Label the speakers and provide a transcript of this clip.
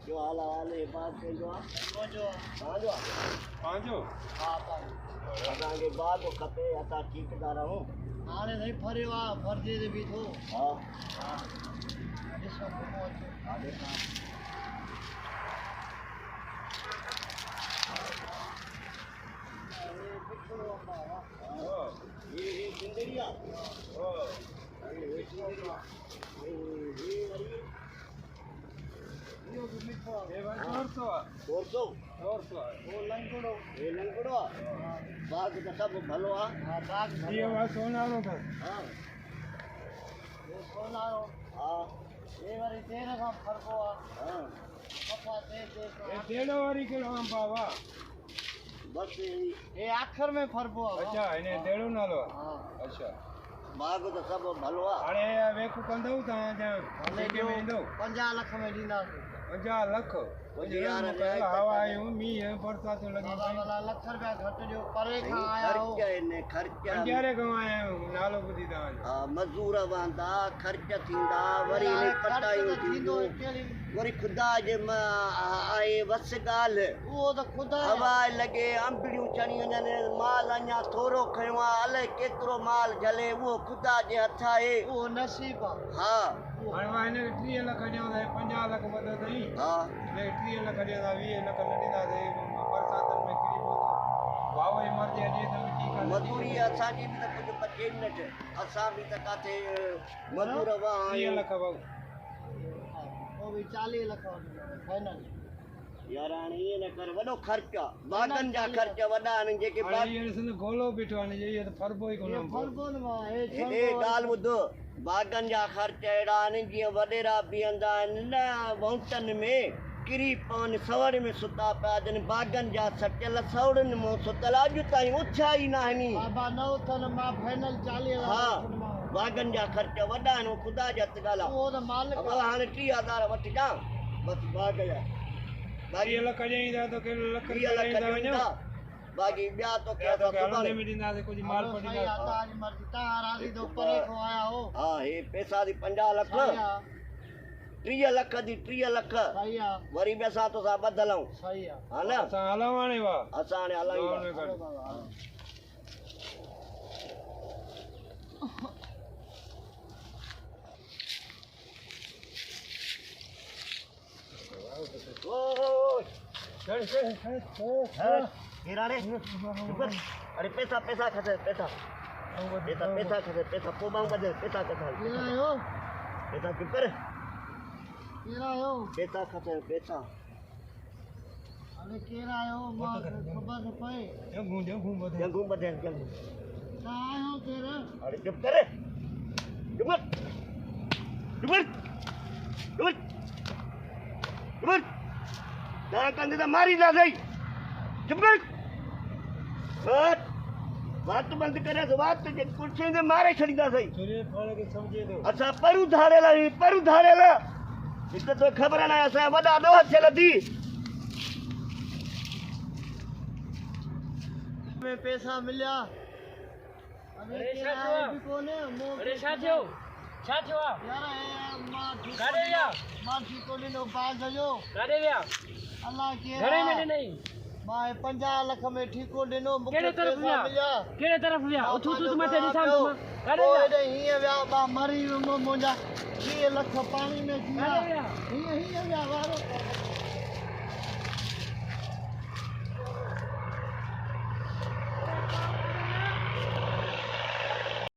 Speaker 1: जो आला वाले बात के जो पांचो हां पांचो अगे बाद को खपे अता ठीकदार हो हाणे नहीं फरेवा फरजे दे भी थो हां हां ॾिसो पहुंचो हां ॾिसो ये जिंदड़िया ओ ये जिंदड़िया ये मिठो ये 400 वो लंगड़ो बाग तो सब भलो आ हां बाग ये वा सोनारो था हां ये सोनारो हां ये वाली तेरे का फरको आ हां पप्पा दे ये डेढ़ो वाली के हम बाबा बस ये आखिर में फरको आ अच्छा इने डेढ़ो नालो हां अच्छा बाग तो सब भलो आ हाणे वेकु कंदो ता जे में इंदो 50 लाख में दीना 50 लाख हवा आयूं मींहं बरसात लगी वाला लख रुपया घट जो परे खां आया हो खर्चा पंजारे खां आया नालो ॿुधी ता हां मजदूर वांदा खर्च थींदा वरी ने पटायूं थींदो वरी खुदा जे आए वस ॻाल्हि उहो त खुदा हवा लॻे अंबड़ियूं चणियूं ने माल अञा थोरो खयो आहे अलाए केतिरो माल झले उहो खुदा जे हथ आहे उहो नसीब आहे हा हाणे मां हिन खे 30 लख ॾियां 50 लख वधो अथई हा 30 लख ॾियां 20 लख न ॾींदासीं बरसातनि में किरी पवंदो भाव ई मर्ज़ी अॼु त ठीकु आहे मजदूरी असांजी बि त कुझु बचे न असां बि त किथे मजदूर हुआ 30 लख भाऊ वो भी 40 लख फाइनल यार हाणे ईअं न कर वॾो ख़र्च आहे बागनि जा ख़र्च वॾा आहिनि जेके गोलो बीठो आहे इहो त फरबो ई कोन फरबो न हे ॻाल्हि ॿुधो बागनि जा ख़र्च अहिड़ा आहिनि जीअं वॾेरा बीहंदा आहिनि न माउंटन में किरी पवनि सवड़ में सुता पिया जन बागनि जा सटियल सवड़नि मां सुतल अॼु ताईं उछा ई न आहिनि बाबा न उथनि मां फाइनल 40 हा बागनि जा ख़र्च वॾा आहिनि ख़ुदा जा हथ ॻाल्हि आहे उहो त मालिक हाणे 30,000 वठी ॾियां बसि बाग जा 30 लख ॾेईंदा त के लख ॾेईंदा वञो बाकी ॿिया तो क्या तो सुभाणे में ॾींदासीं कुझु माल पड़ी ना ताजी मर्ज़ी तव्हां राज़ी तो परे खां आया हो हा हे पैसा दी 50 लख 30 लख दी 30 लख सही आ वरी बि असां तो सा बदलऊं सही आ हा न असां हलां हाणे वा असां हाणे हलायूं ओ चल गिराने अरे पैसा खसे पैसा खसे पैसा पोबाऊ बदे पैसा कथा आयो पैसा किपर आयो पैसा खसे पैसा अरे केरा आयो मां खबर न पए जंगू बदे का आयो तेरे अरे चुप करे चुप ना कंदे त मारी ना सही चुप बात बंद करे तो बात जे कुर्सी ने मारे छड़ीदा सही तुरे फळ के समझे दो अच्छा परू धारेला इत तो खबर ना असा वडा दो छल दी में पैसा मिल्या अरे छा थियो यार गाड़े या मां ठीक कोनी नो बाल दजो गाड़े या अल्लाह के घरे में नहीं मां 50 लख में ठीको ॾिनो मूंखे पैसा मिलिया केड़े तरफ लिया उथू मथे ॾिसां गाड़े या हिय विया बा मरी मुंजा 30 लख पानी में थी विया हिय विया वारो